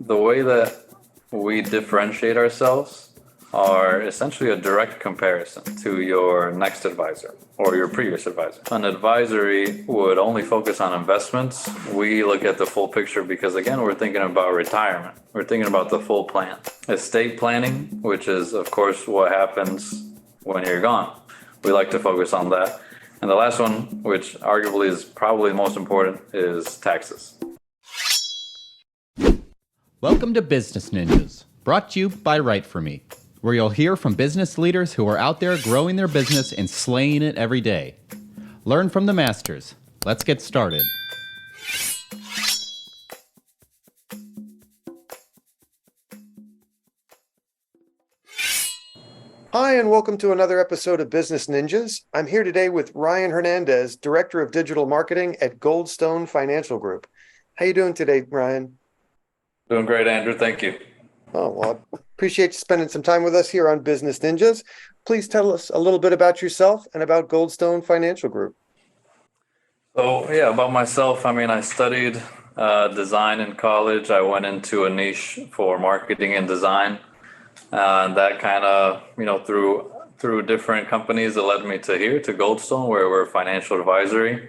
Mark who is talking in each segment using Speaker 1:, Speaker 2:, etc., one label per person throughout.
Speaker 1: the way that we differentiate ourselves are essentially a direct comparison to your next advisor or your previous advisor. An advisory would only focus on investments. We look at the full picture because, again, we're thinking about retirement. We're thinking about the full plan. Estate planning, which is, of course, what happens when you're gone. We like to focus on that. And the last one, which arguably is probably the most important, is taxes.
Speaker 2: Welcome to Business Ninjas, brought to you by WriteForMe, where you'll hear from business leaders who are out there growing their business and slaying it every day. Learn from the masters. Let's get started.
Speaker 3: Hi, and welcome to another episode of Business Ninjas. I'm here today with Ryan Hernandez, Director of Digital Marketing at Goldstone Financial Group. How you doing today, Ryan?
Speaker 1: Doing great, Andrew. Thank you.
Speaker 3: Oh, well, I appreciate you spending some time with us here on Business Ninjas. Please tell us a little bit about yourself and about Goldstone Financial Group.
Speaker 1: So, about myself, I studied design in college. I went into a niche for marketing and design. And that kind of, through different companies that led me to here, to Goldstone, where we're financial advisory.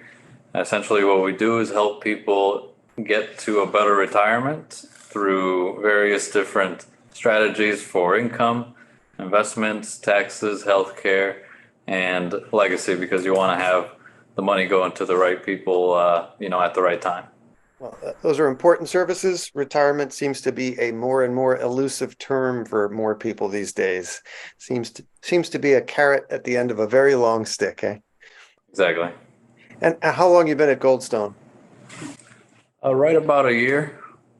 Speaker 1: Essentially, what we do is help people get to a better retirement through various different strategies for income, investments, taxes, healthcare, and legacy, because you want to have the money going to the right people, at the right time.
Speaker 3: Well, those are important services. Retirement seems to be a more and more elusive term for more people these days. Seems to be a carrot at the end of a very long stick, eh?
Speaker 1: Exactly.
Speaker 3: And how long you been at Goldstone?
Speaker 1: Right about a year.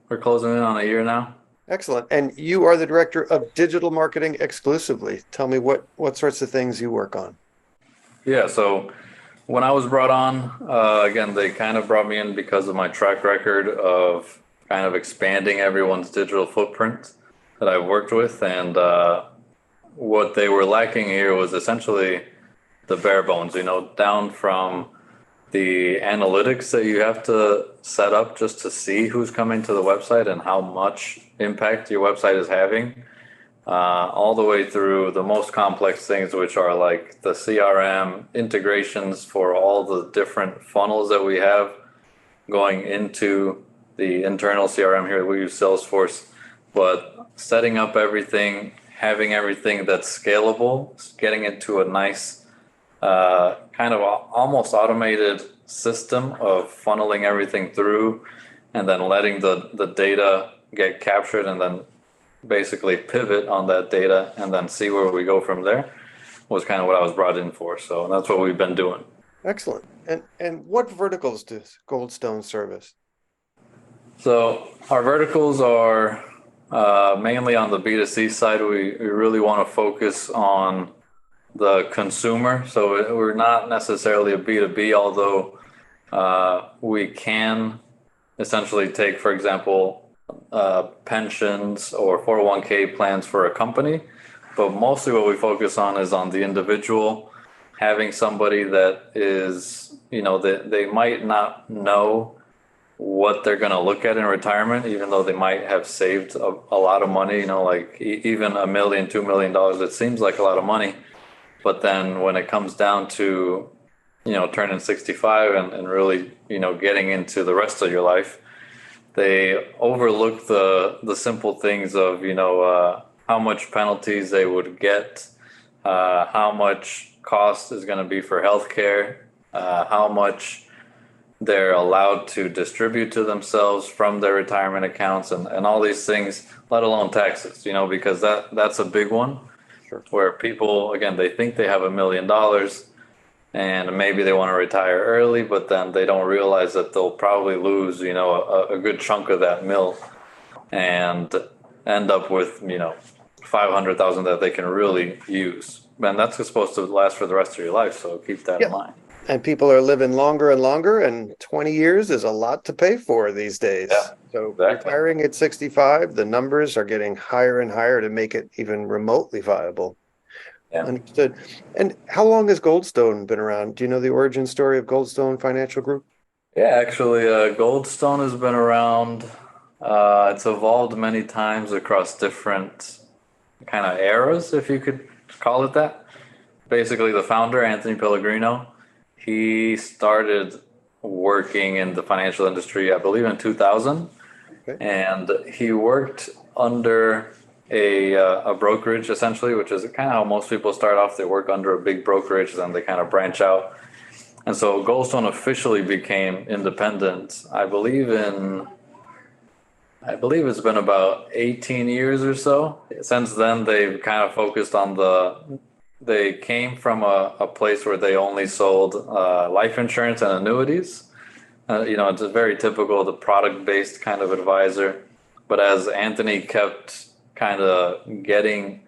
Speaker 1: We're closing in on a year now.
Speaker 3: Excellent. And you are the Director of Digital Marketing exclusively. Tell me what sorts of things you work on.
Speaker 1: Yeah, so when I was brought on, again, they kind of brought me in because of my track record of kind of expanding everyone's digital footprint that I've worked with. And what they were lacking here was essentially the bare bones, down from the analytics that you have to set up just to see who's coming to the website and how much impact your website is having, all the way through the most complex things, which are like the CRM integrations for all the different funnels that we have going into the internal CRM here. We use Salesforce, but setting up everything, having everything that's scalable, getting it to a nice kind of almost automated system of funneling everything through and then letting the data get captured and then basically pivot on that data and then see where we go from there was kind of what I was brought in for. So that's what we've been doing.
Speaker 3: Excellent. And what verticals does Goldstone service?
Speaker 1: So our verticals are mainly on the B2C side. We really want to focus on the consumer. So we're not necessarily a B2B, although we can essentially take, for example, pensions or 401k plans for a company. But mostly what we focus on is on the individual, having somebody that is, they might not know what they're going to look at in retirement, even though they might have saved a lot of money, like even $1 million, $2 million, it seems like a lot of money. But then when it comes down to, turning 65 and really, getting into the rest of your life, they overlook the simple things of, how much penalties they would get, how much cost is going to be for healthcare, how much they're allowed to distribute to themselves from their retirement accounts and all these things, let alone taxes, because that's a big one.
Speaker 3: Sure. Where
Speaker 1: people, again, they think they have $1 million and maybe they want to retire early, but then they don't realize that they'll probably lose, a good chunk of that mill and end up with, $500,000 that they can really use. And that's supposed to last for the rest of your life. So keep that in mind.
Speaker 3: And people are living longer and longer, and 20 years is a lot to pay for these days.
Speaker 1: Yeah,
Speaker 3: so
Speaker 1: exactly.
Speaker 3: Retiring at 65, the numbers are getting higher and higher to make it even remotely viable.
Speaker 1: Yeah.
Speaker 3: Understood. And how long has Goldstone been around? Do you know the origin story of Goldstone Financial Group?
Speaker 1: Yeah, actually, Goldstone has been around It's evolved many times across different kind of eras, if you could call it that. Basically, the founder, Anthony Pellegrino, he started working in the financial industry, I believe, in 2000,
Speaker 3: Okay.
Speaker 1: and he worked under a brokerage essentially, which is kind of how most people start off. They work under a big brokerage, then they kind of branch out. And so Goldstone officially became independent, I believe it's been about 18 years or so. Since then, they've kind of focused on they came from a place where they only sold life insurance and annuities. It's a very typical, the product-based kind of advisor. But as Anthony kept kind of getting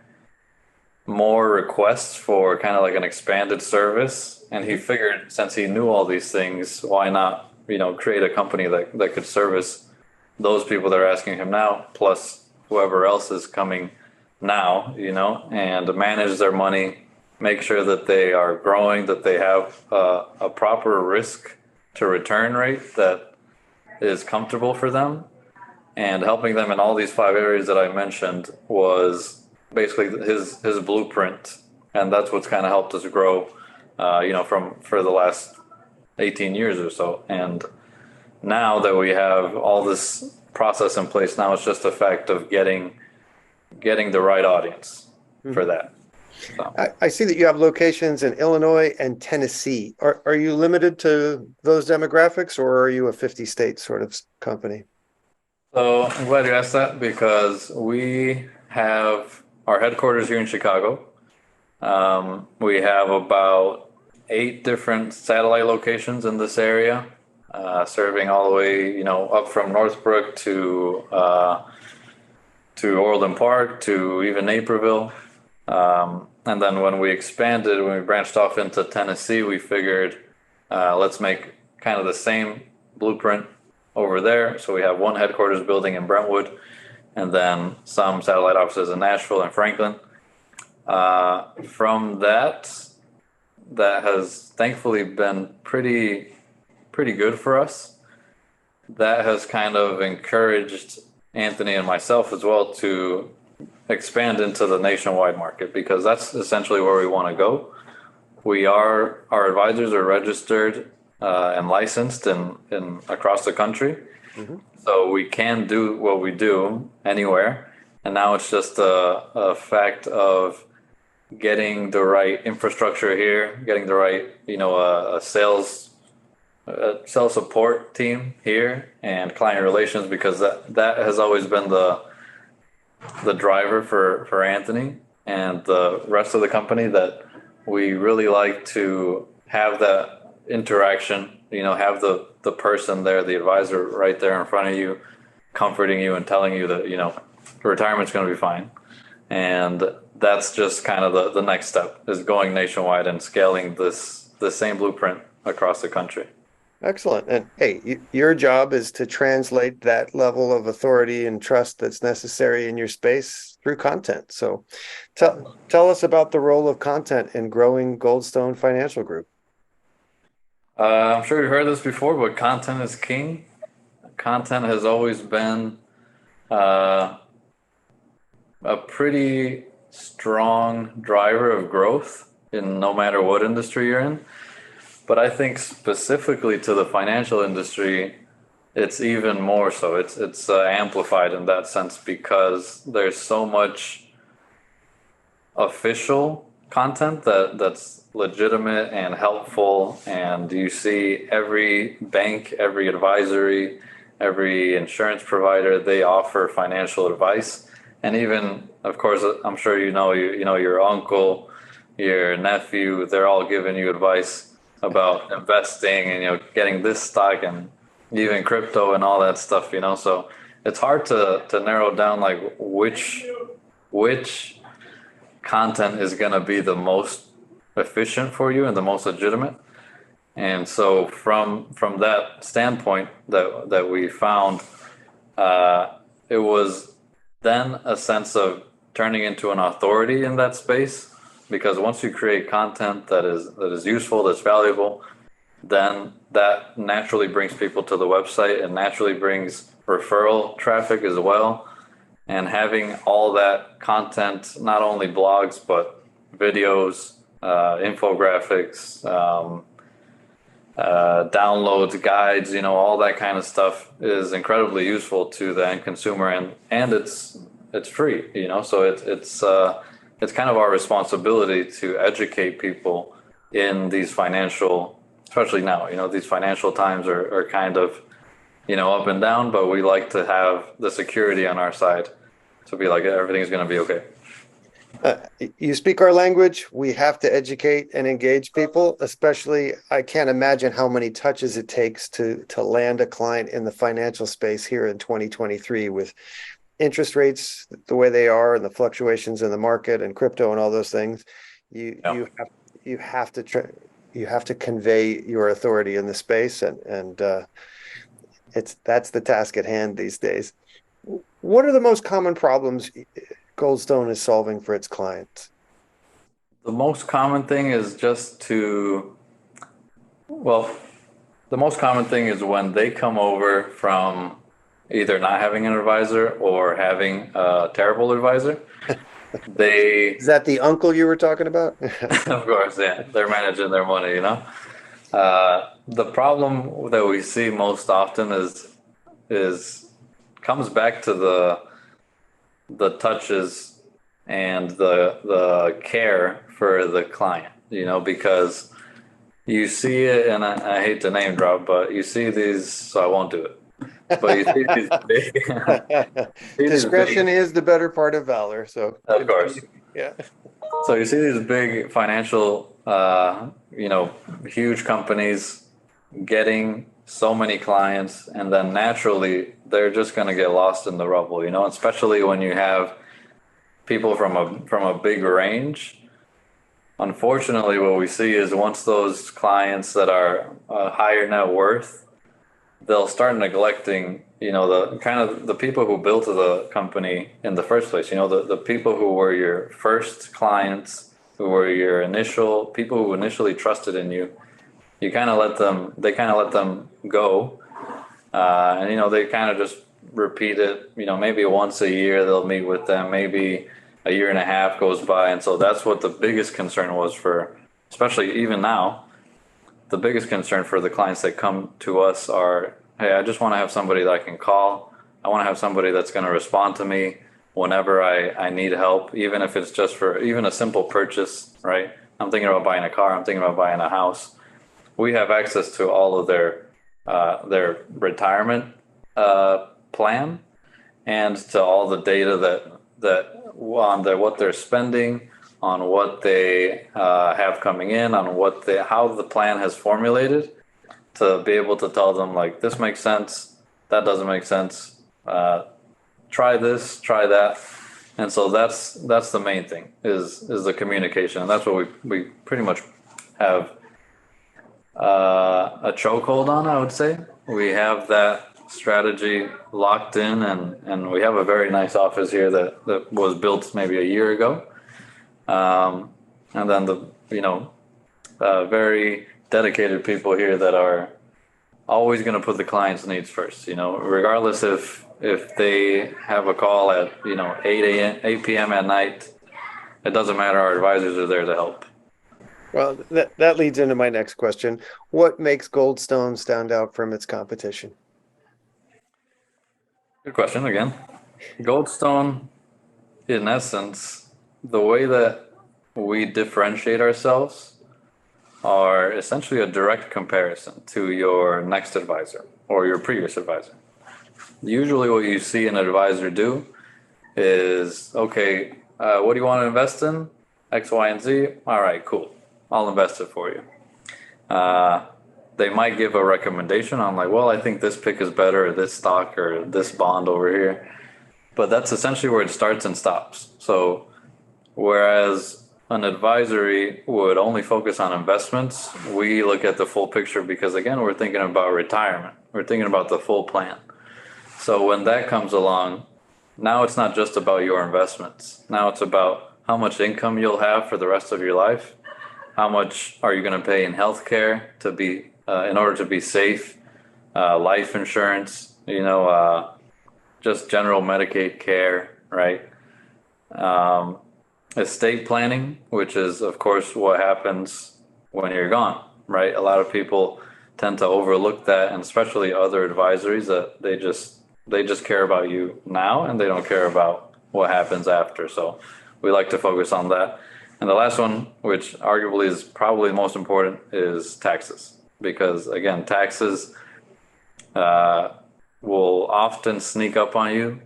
Speaker 1: more requests for kind of like an expanded service, and he figured since he knew all these things, why not, create a company that could service those people that are asking him now, plus whoever else is coming now, and manage their money, make sure that they are growing, that they have a proper risk to return rate that is comfortable for them, and helping them in all these 5 areas that I mentioned was basically his blueprint, and that's what's kind of helped us grow, for the last 18 years or so. And now that we have all this process in place, now it's just a fact of getting the right audience for that. So.
Speaker 3: I see that you have locations in Illinois and Tennessee. Are you limited to those demographics, or are you a 50-state sort of company?
Speaker 1: So I'm glad you asked that, because we have our headquarters here in Chicago. We have about 8 different satellite locations in this area, serving all the way, up from Northbrook to Orland Park to even Naperville. And then when we branched off into Tennessee, we figured let's make kind of the same blueprint over there. So we have one headquarters building in Brentwood, and then some satellite offices in Nashville and Franklin. From that has thankfully been pretty good for us. That has kind of encouraged Anthony and myself as well to expand into the nationwide market, because that's essentially where we want to go. Our advisors are registered and licensed in across the country. Mm-hmm. So we can do what we do anywhere. And now it's just a fact of getting the right infrastructure here, getting the right, a sales support team here, and client relations, because that has always been the driver for Anthony and the rest of the company, that we really like to have that interaction, have the person there, the advisor right there in front of you, comforting you and telling you that, retirement's going to be fine. And that's just kind of the next step, is going nationwide and scaling the same blueprint across the country.
Speaker 3: Excellent. And hey, your job is to translate that level of authority and trust that's necessary in your space through content. So tell us about the role of content in growing Goldstone Financial Group.
Speaker 1: I'm sure you've heard this before, but content is king. Content has always been a pretty strong driver of growth in no matter what industry you're in. But I think specifically to the financial industry, it's even more so. It's amplified in that sense, because there's so much official content that's legitimate and helpful, and you see every bank, every advisory, every insurance provider, they offer financial advice. And even, of course, I'm sure your uncle, your nephew, they're all giving you advice about investing and getting this stock and even crypto and all that stuff. So it's hard to narrow down like which content is going to be the most efficient for you and the most legitimate. And so from that standpoint that we found, it was then a sense of turning into an authority in that space. Because once you create content that is useful, that's valuable, then that naturally brings people to the website and naturally brings referral traffic as well. And having all that content, not only blogs, but videos, infographics, downloads, guides, all that kind of stuff is incredibly useful to the end consumer, and it's free, so it's kind of our responsibility to educate people in these financial, especially now, these financial times are kind of, up and down, but we like to have the security on our side to be like, everything's going to be okay.
Speaker 3: You speak our language. We have to educate and engage people, especially I can't imagine how many touches it takes to land a client in the financial space here in 2023 with interest rates the way they are and the fluctuations in the market and crypto and all those things. You have to convey your authority in the space, and that's the task at hand these days. What are the most common problems Goldstone is solving for its clients?
Speaker 1: The most common thing is the most common thing is when they come over from either not having an advisor or having a terrible advisor. Is
Speaker 3: that the uncle you were talking about?
Speaker 1: Of course, yeah. They're managing their money, The problem that we see most often comes back to the touches and the care for the client, because you see it, and I hate to name drop, but you see these, so I won't do it. But you see these big
Speaker 3: discretion is the better part of valor. So
Speaker 1: of course,
Speaker 3: yeah.
Speaker 1: So you see these big financial, huge companies getting so many clients, and then naturally they're just going to get lost in the rubble, especially when you have people from a big range. Unfortunately, what we see is once those clients that are higher net worth, they'll start neglecting, the people who built the company in the first place, the people who were your first clients, who were your initial people who initially trusted in you. They kind of let them go. And, they kind of just repeat it, maybe once a year they'll meet with them, maybe a year and a half goes by. And so that's what the biggest concern was for, especially even now, the biggest concern for the clients that come to us are, hey, I just want to have somebody that I can call. I want to have somebody that's going to respond to me whenever I need help, even if it's just for even a simple purchase, right? I'm thinking about buying a car. I'm thinking about buying a house. We have access to all of their retirement plan and to all the data that on what they're spending, on what they have coming in, on how the plan has formulated, to be able to tell them, like, this makes sense, that doesn't make sense, try this, try that. And so that's the main thing is the communication, and that's what we pretty much have a chokehold on, I would say. We have that strategy locked in, and we have a very nice office here that was built maybe a year ago. And then very dedicated people here that are always going to put the client's needs first, regardless if they have a call at, 8 p.m. at night, it doesn't matter. Our advisors are there to help.
Speaker 3: Well, that leads into my next question. What makes Goldstone stand out from its competition?
Speaker 1: Good question again. Goldstone, in essence, the way that we differentiate ourselves are essentially a direct comparison to your next advisor or your previous advisor. Usually what you see an advisor do is, okay, what do you want to invest in? X, Y, and Z. All right, cool. I'll invest it for you. They might give a recommendation on, like, well, I think this pick is better, or this stock, or this bond over here. But that's essentially where it starts and stops. So whereas an advisory would only focus on investments, we look at the full picture because, again, we're thinking about retirement. We're thinking about the full plan. So when that comes along, now it's not just about your investments. Now it's about how much income you'll have for the rest of your life. How much are you going to pay in healthcare to be in order to be safe? Life insurance, just general Medicaid care, right? Estate planning, which is of course what happens when you're gone, right? A lot of people tend to overlook that, and especially other advisories, that they just care about you now and they don't care about what happens after. So we like to focus on that. And the last one, which arguably is probably the most important, is taxes, because again, taxes will often sneak up on you.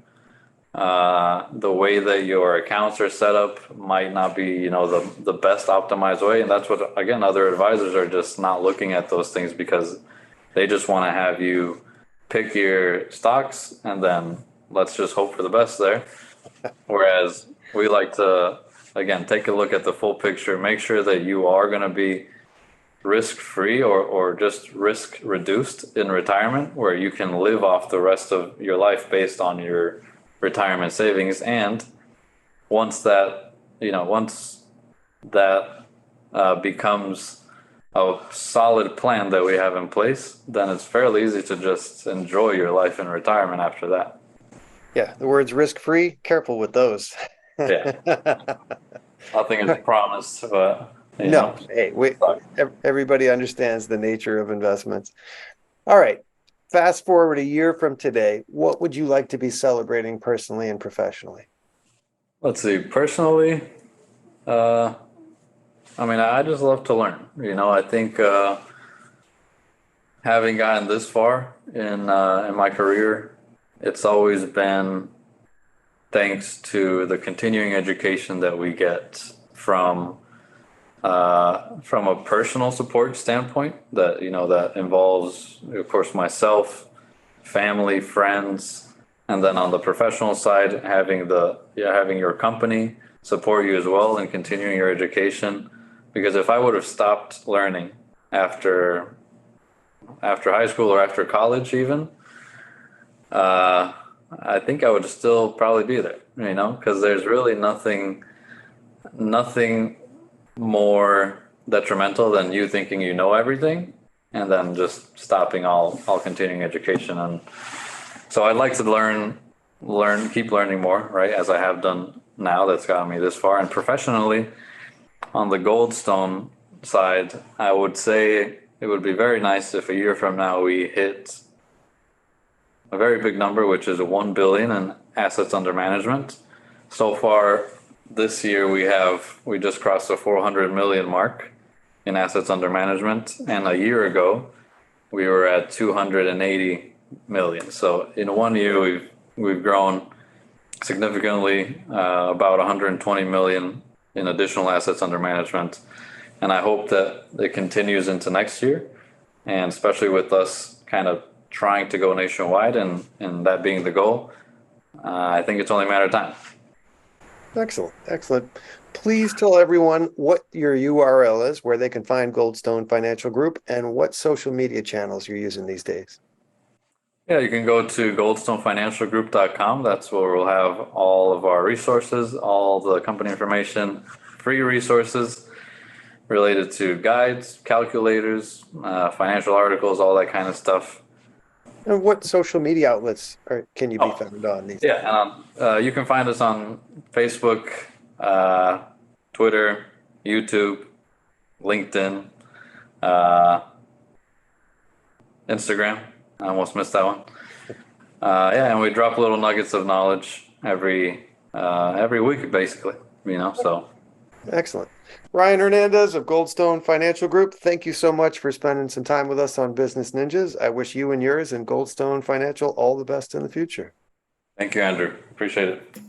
Speaker 1: The way that your accounts are set up might not be, the best optimized way. And that's what, again, other advisors are just not looking at those things because they just want to have you pick your stocks and then let's just hope for the best there. Whereas we like to, again, take a look at the full picture, make sure that you are going to be risk-free or just risk reduced in retirement, where you can live off the rest of your life based on your retirement savings. And once that becomes a solid plan that we have in place, then it's fairly easy to just enjoy your life in retirement after that.
Speaker 3: Yeah, the words risk-free, careful with those.
Speaker 1: Yeah. Nothing is promised, but
Speaker 3: no, hey, everybody understands the nature of investments. All right. Fast forward a year from today, what would you like to be celebrating personally and professionally?
Speaker 1: Let's see. Personally, I just love to learn. I think having gotten this far in my career, it's always been thanks to the continuing education that we get from a personal support standpoint that involves, of course, myself, family, friends, and then on the professional side, having your company support you as well and continuing your education. Because if I would have stopped learning after high school or after college even, I think I would still probably be there, because there's really nothing more detrimental than you thinking you know everything and then just stopping all continuing education. And so I'd like to keep learning more, right, as I have done now. That's gotten me this far. And professionally, on the Goldstone side, I would say it would be very nice if a year from now we hit a very big number, which is 1 billion in assets under management. So far this year, we just crossed the 400 million mark in assets under management. And a year ago, we were at 280 million. So in 1 year, we've grown significantly, about 120 million in additional assets under management. And I hope that it continues into next year. And especially with us kind of trying to go nationwide and that being the goal, I think it's only a matter of time.
Speaker 3: Excellent. Please tell everyone what your URL is, where they can find Goldstone Financial Group, and what social media channels you're using these days.
Speaker 1: Yeah, you can go to goldstonefinancialgroup.com. That's where we'll have all of our resources, all the company information, free resources related to guides, calculators, financial articles, all that kind of stuff.
Speaker 3: And what social media outlets can you be found on these?
Speaker 1: Yeah, you can find us on Facebook, Twitter, YouTube, LinkedIn, Instagram. I almost missed that one. And we drop little nuggets of knowledge every week, basically. So.
Speaker 3: Excellent. Ryan Hernandez of Goldstone Financial Group, thank you so much for spending some time with us on Business Ninjas. I wish you and yours and Goldstone Financial all the best in the future.
Speaker 1: Thank you, Andrew. Appreciate it.